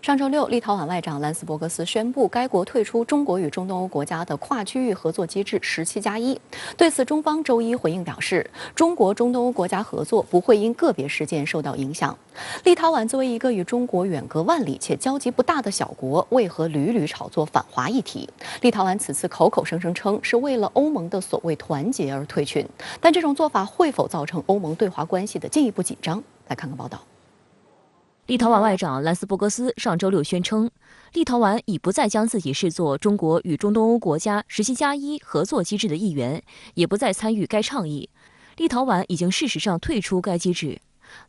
上周六，立陶宛外长兰斯伯格斯宣布，该国退出中国与中东欧国家的跨区域合作机制17+1。对此，中方周一回应表示，中国中东欧国家合作不会因个别事件受到影响。立陶宛作为一个与中国远隔万里且交集不大的小国，为何屡屡炒作反华议题？立陶宛此次口口声声称是为了欧盟的所谓团结而退群，但这种做法会否造成欧盟对华关系的进一步紧张？来看看报道。立陶宛外长兰斯伯格斯上周六宣称，立陶宛已不再将自己视作中国与中东欧国家17+1合作机制的一员，也不再参与该倡议。立陶宛已经事实上退出该机制。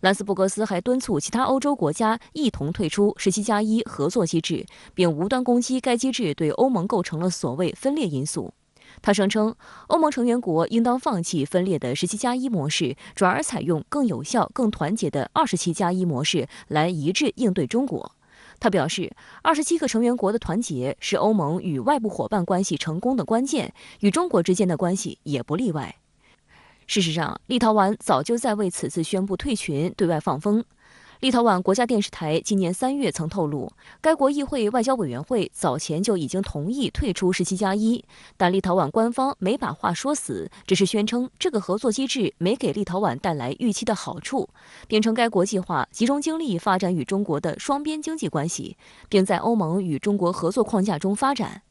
兰斯伯格斯还敦促其他欧洲国家一同退出17+1合作机制，并无端攻击该机制对欧盟构成了所谓分裂因素。他声称，欧盟成员国应当放弃分裂的17+1模式，转而采用更有效、更团结的27+1模式来一致应对中国。他表示，27个成员国的团结是欧盟与外部伙伴关系成功的关键，与中国之间的关系也不例外。事实上，立陶宛早就在为此次宣布退群对外放风。立陶宛国家电视台今年3月曾透露，该国议会外交委员会早前就已经同意退出17+1，但立陶宛官方没把话说死，只是宣称这个合作机制没给立陶宛带来预期的好处，并称该国计划集中精力发展与中国的双边经济关系，并在欧盟与中国合作框架中发展。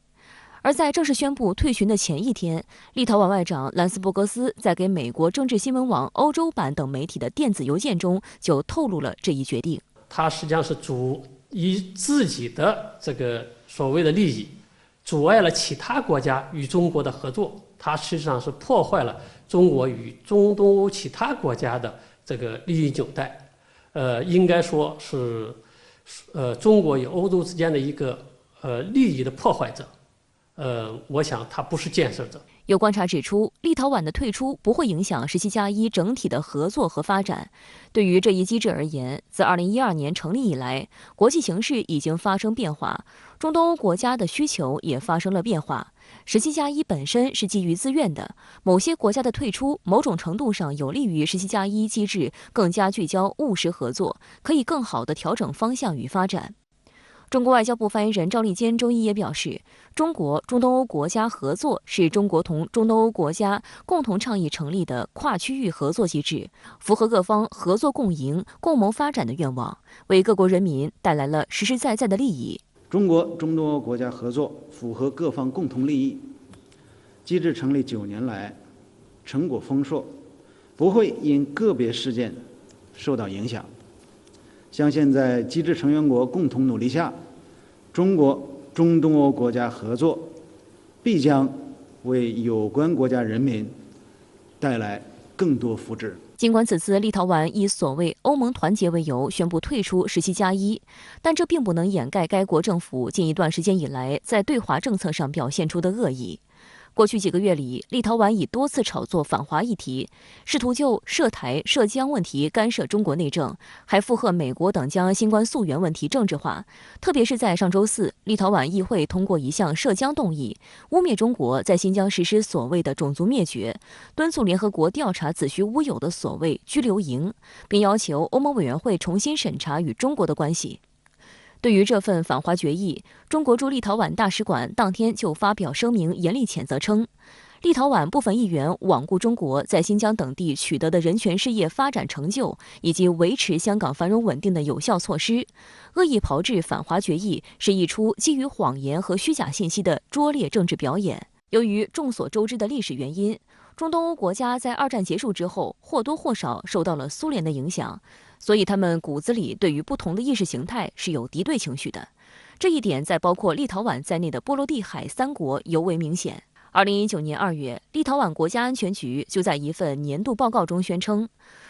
而在正式宣布退群的前一天，立陶宛外长兰斯伯格斯在给美国政治新闻网欧洲版等媒体的电子邮件中就透露了这一决定。他实际上是以自己的这个所谓的利益，阻碍了其他国家与中国的合作，他实际上是破坏了中国与中东欧其他国家的这个利益纽带。应该说是中国与欧洲之间的一个利益的破坏者。我想它不是建设者。有观察指出，立陶宛的退出不会影响17+1整体的合作和发展。对于这一机制而言，自2012年成立以来，国际形势已经发生变化，中东欧国家的需求也发生了变化。17+1本身是基于自愿的，某些国家的退出，某种程度上有利于17+1机制更加聚焦务实合作，可以更好地调整方向与发展。中国外交部发言人赵立坚周一也表示，中国中东欧国家合作是中国同中东欧国家共同倡议成立的跨区域合作机制，符合各方合作共赢、共谋发展的愿望，为各国人民带来了实实在在的利益。中国中东欧国家合作符合各方共同利益，机制成立9年来成果丰硕，不会因个别事件受到影响。相信在机制成员国共同努力下，中国中东欧国家合作必将为有关国家人民带来更多福祉。尽管此次立陶宛以所谓欧盟团结为由宣布退出17+1，但这并不能掩盖该国政府近一段时间以来在对华政策上表现出的恶意。过去几个月里，立陶宛已多次炒作反华议题，试图就涉台、涉疆问题干涉中国内政，还附和美国等将新冠溯源问题政治化。特别是在上周四，立陶宛议会通过一项涉疆动议，污蔑中国在新疆实施所谓的种族灭绝，敦促联合国调查子虚乌有的所谓拘留营，并要求欧盟委员会重新审查与中国的关系。对于这份反华决议，中国驻立陶宛大使馆当天就发表声明，严厉谴责称，立陶宛部分议员罔顾中国在新疆等地取得的人权事业发展成就，以及维持香港繁荣稳定的有效措施，恶意炮制反华决议是一出基于谎言和虚假信息的拙劣政治表演。由于众所周知的历史原因，中东欧国家在2战结束之后或多或少受到了苏联的影响，所以他们骨子里对于不同的意识形态是有敌对情绪的。这一点在包括立陶宛在内的波罗的海3国尤为明显。2019年2月，立陶宛国家安全局就在一份年度报告中宣称，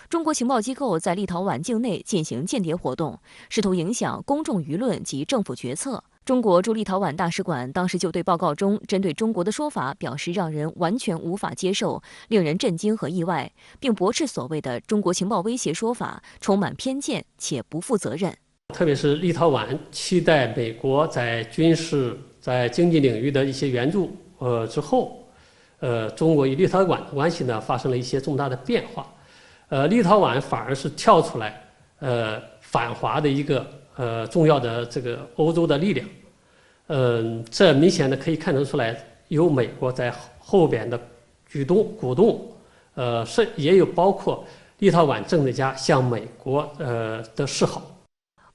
中国情报机构在立陶宛境内进行间谍活动，试图影响公众舆论及政府决策。中国驻立陶宛大使馆当时就对报告中针对中国的说法表示让人完全无法接受，令人震惊和意外，并驳斥所谓的中国情报威胁说法充满偏见且不负责任。特别是立陶宛期待美国在军事、在经济领域的一些援助之后，中国与立陶宛的关系呢发生了一些重大的变化。立陶宛反而是跳出来反华的一个重要的这个欧洲的力量。这明显的可以看得出来，有美国在后边的鼓动，也有包括立陶宛政治家向美国的示好。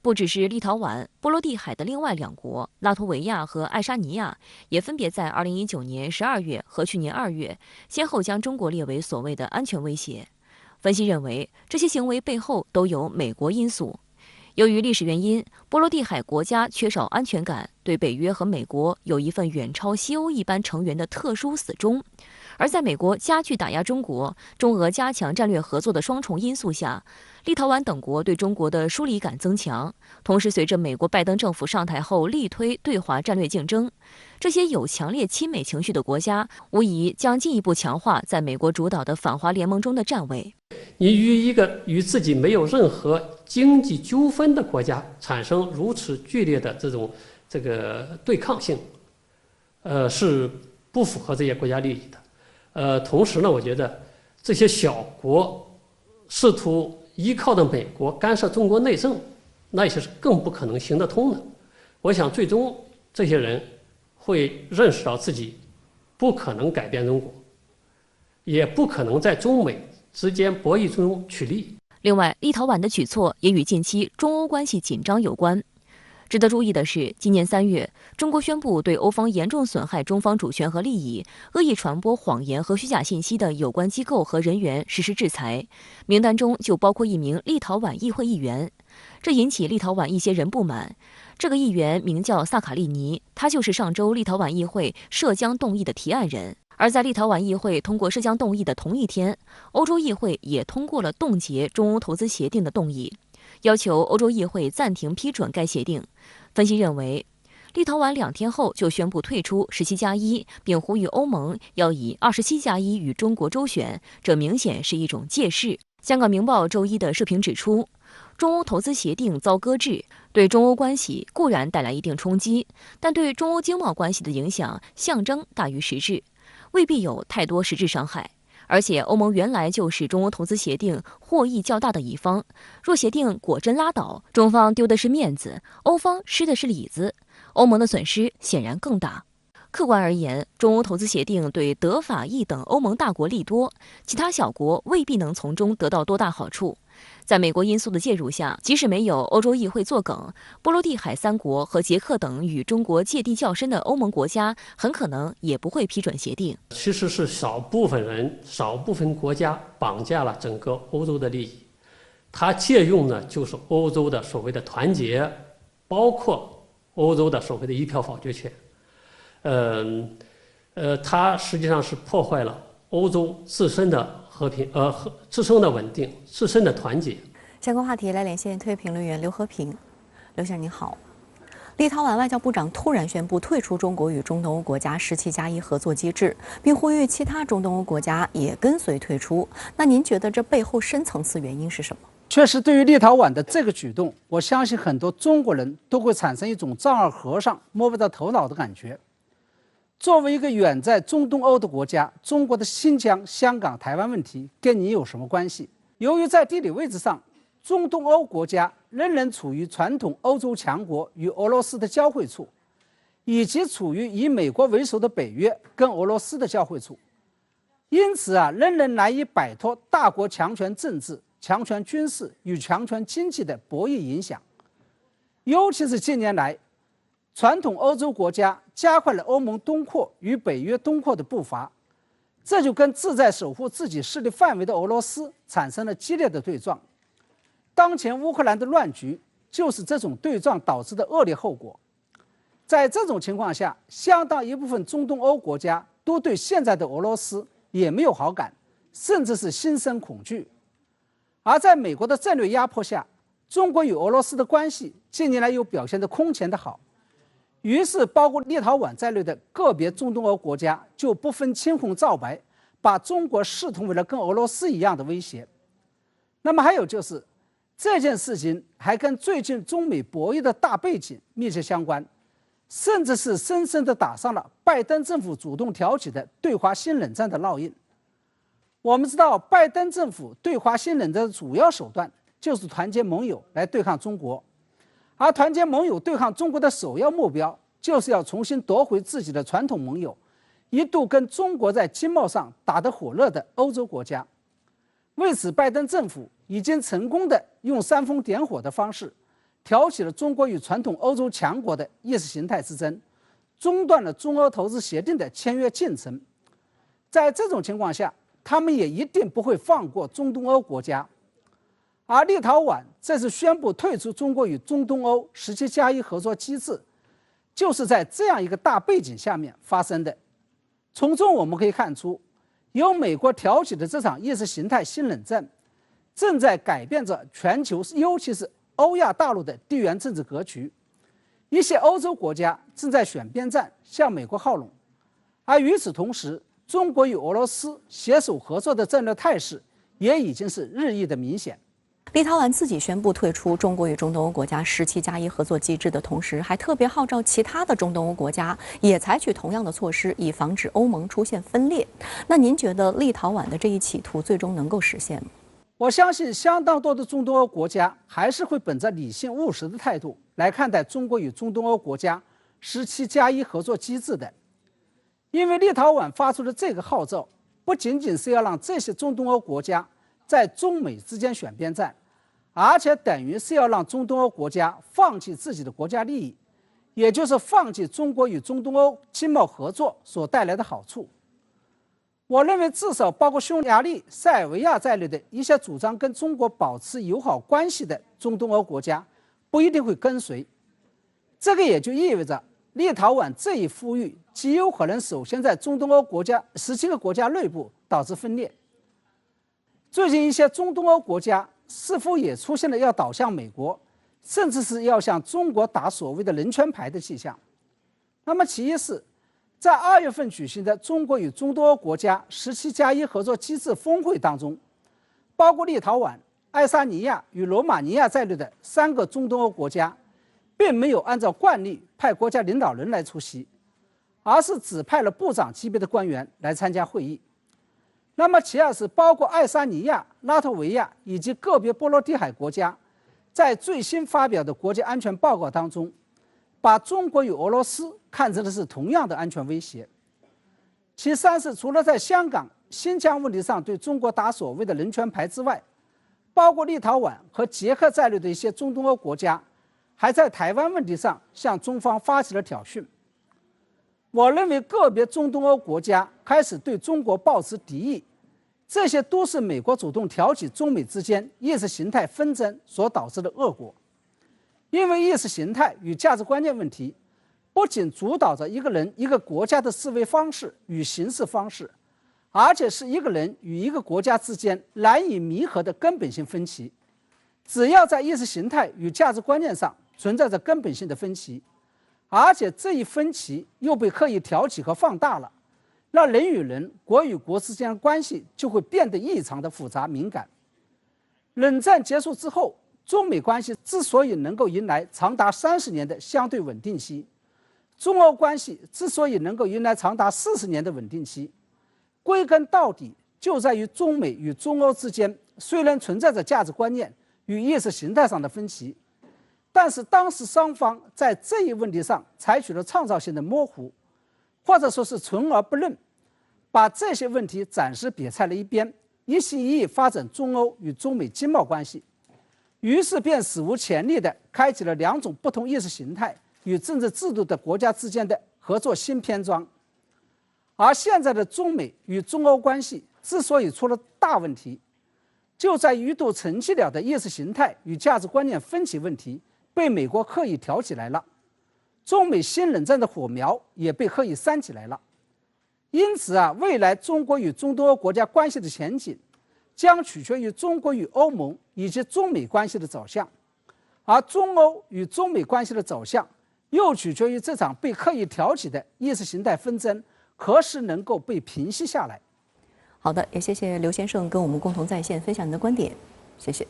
不只是立陶宛，波罗的海的另外2国拉脱维亚和爱沙尼亚也分别在2019年12月和去年2月，先后将中国列为所谓的安全威胁。分析认为，这些行为背后都有美国因素。由于历史原因，波罗的海国家缺少安全感，对北约和美国有一份远超西欧一般成员的特殊死忠。而在美国加剧打压中国、中俄加强战略合作的双重因素下，立陶宛等国对中国的疏离感增强。同时，随着美国拜登政府上台后力推对华战略竞争，这些有强烈亲美情绪的国家，无疑将进一步强化在美国主导的反华联盟中的站位。你与一个与自己没有任何经济纠纷的国家产生如此剧烈的这个对抗性，是不符合这些国家利益的。同时呢，我觉得这些小国试图依靠着美国干涉中国内政，那也是更不可能行得通的。我想最终这些人会认识到自己不可能改变中国，也不可能在中美之间博弈中取利。另外，立陶宛的举措也与近期中欧关系紧张有关。值得注意的是，今年3月，中国宣布对欧方严重损害中方主权和利益、恶意传播谎言和虚假信息的有关机构和人员实施制裁，名单中就包括一名立陶宛议会议员。这引起立陶宛一些人不满。这个议员名叫萨卡利尼，他就是上周立陶宛议会涉疆动议的提案人。而在立陶宛议会通过涉疆动议的同一天，欧洲议会也通过了冻结中欧投资协定的动议，要求欧洲议会暂停批准该协定。分析认为，立陶宛2天后就宣布退出17+1，并呼吁欧盟要以27+1与中国周旋，这明显是一种借势。香港明报周一的社评指出，中欧投资协定遭搁置，对中欧关系固然带来一定冲击，但对中欧经贸关系的影响象征大于实质，未必有太多实质伤害。而且欧盟原来就是中欧投资协定获益较大的一方，若协定果真拉倒，中方丢的是面子，欧方失的是里子，欧盟的损失显然更大。客观而言，中欧投资协定对德法意等欧盟大国利多，其他小国未必能从中得到多大好处。在美国因素的介入下，即使没有欧洲议会作梗，波罗的海3国和捷克等与中国芥蒂较深的欧盟国家很可能也不会批准协定。其实是少部分人、少部分国家绑架了整个欧洲的利益，他借用的就是欧洲的所谓的团结，包括欧洲的所谓的一票否决权。它实际上是破坏了欧洲自身的和平，自身的稳定，自身的团结。相关话题来连线特约评论员刘和平。刘先生您好，立陶宛外交部长突然宣布退出中国与中东欧国家17+1合作机制，并呼吁其他中东欧国家也跟随退出。那您觉得这背后深层次原因是什么？确实，对于立陶宛的这个举动，我相信很多中国人都会产生一种丈二和尚摸不着头脑的感觉。作为一个远在中东欧的国家，中国的新疆、香港、台湾问题跟你有什么关系？由于在地理位置上，中东欧国家仍然处于传统欧洲强国与俄罗斯的交汇处，以及处于以美国为首的北约跟俄罗斯的交汇处，因此仍然难以摆脱大国强权政治、强权军事与强权经济的博弈影响。尤其是近年来，传统欧洲国家加快了欧盟东扩与北约东扩的步伐，这就跟志在守护自己势力范围的俄罗斯产生了激烈的对撞。当前乌克兰的乱局就是这种对撞导致的恶劣后果。在这种情况下，相当一部分中东欧国家都对现在的俄罗斯也没有好感，甚至是心生恐惧。而在美国的战略压迫下，中国与俄罗斯的关系近年来又表现得空前的好。于是，包括立陶宛在内的个别中东欧国家就不分青红皂白，把中国视同为了跟俄罗斯一样的威胁。那么还有就是，这件事情还跟最近中美博弈的大背景密切相关，甚至是深深地打上了拜登政府主动挑起的对华新冷战的烙印。我们知道，拜登政府对华新冷战的主要手段就是团结盟友来对抗中国。而团结盟友对抗中国的首要目标，就是要重新夺回自己的传统盟友，一度跟中国在经贸上打得火热的欧洲国家。为此，拜登政府已经成功的用煽风点火的方式，挑起了中国与传统欧洲强国的意识形态之争，中断了中欧投资协定的签约进程。在这种情况下，他们也一定不会放过中东欧国家。而立陶宛这次宣布退出中国与中东欧17+1合作机制，就是在这样一个大背景下面发生的。从中我们可以看出，由美国挑起的这场意识形态新冷战，正在改变着全球，尤其是欧亚大陆的地缘政治格局。一些欧洲国家正在选边站，向美国靠拢，而与此同时，中国与俄罗斯携手合作的战略态势也已经是日益的明显。立陶宛自己宣布退出中国与中东欧国家17+1合作机制的同时，还特别号召其他的中东欧国家也采取同样的措施，以防止欧盟出现分裂。那您觉得立陶宛的这一企图最终能够实现吗？我相信相当多的中东欧国家还是会本着理性务实的态度来看待中国与中东欧国家17+1合作机制的。因为立陶宛发出的这个号召，不仅仅是要让这些中东欧国家在中美之间选边站，而且等于是要让中东欧国家放弃自己的国家利益，也就是放弃中国与中东欧经贸合作所带来的好处。我认为至少包括匈牙利、塞尔维亚在内的一些主张跟中国保持友好关系的中东欧国家不一定会跟随。这个也就意味着立陶宛这一呼吁极有可能首先在中东欧国家17个国家内部导致分裂。最近一些中东欧国家似乎也出现了要倒向美国，甚至是要向中国打所谓的人权牌的迹象。那么其一是，在2月份举行的中国与中东欧国家17+1合作机制峰会当中，包括立陶宛、爱沙尼亚与罗马尼亚在内的3个中东欧国家，并没有按照惯例派国家领导人来出席，而是只派了部长级别的官员来参加会议。那么其二是，包括爱沙尼亚、拉脱维亚以及个别波罗的海国家，在最新发表的国家安全报告当中，把中国与俄罗斯看成的是同样的安全威胁。其三是，除了在香港、新疆问题上对中国打所谓的人权牌之外，包括立陶宛和捷克在内的一些中东欧国家，还在台湾问题上向中方发起了挑衅。我认为个别中东欧国家开始对中国抱持敌意，这些都是美国主动挑起中美之间意识形态纷争所导致的恶果。因为意识形态与价值观念问题，不仅主导着一个人、一个国家的思维方式与行事方式，而且是一个人与一个国家之间难以弥合的根本性分歧。只要在意识形态与价值观念上存在着根本性的分歧，而且这一分歧又被刻意挑起和放大了，那人与人、国与国之间的关系就会变得异常的复杂敏感。冷战结束之后，中美关系之所以能够迎来长达30年的相对稳定期，中欧关系之所以能够迎来长达40年的稳定期，归根到底就在于中美与中欧之间虽然存在着价值观念与意识形态上的分歧，但是当时双方在这一问题上采取了创造性的模糊，或者说是存而不认，把这些问题暂时撇在了一边，一心一意发展中欧与中美经贸关系，于是便史无前例地开启了2种不同意识形态与政治制度的国家之间的合作新篇章。而现在的中美与中欧关系之所以出了大问题，就在于一度沉寂了的意识形态与价值观念分歧问题被美国刻意挑起来了，中美新冷战的火苗也被刻意煽起来了。因此未来中国与中东欧国家关系的前景将取决于中国与欧盟以及中美关系的走向，而中欧与中美关系的走向又取决于这场被刻意挑起的意识形态纷争何时能够被平息下来。好的，也谢谢刘先生跟我们共同在线分享您的观点，谢谢。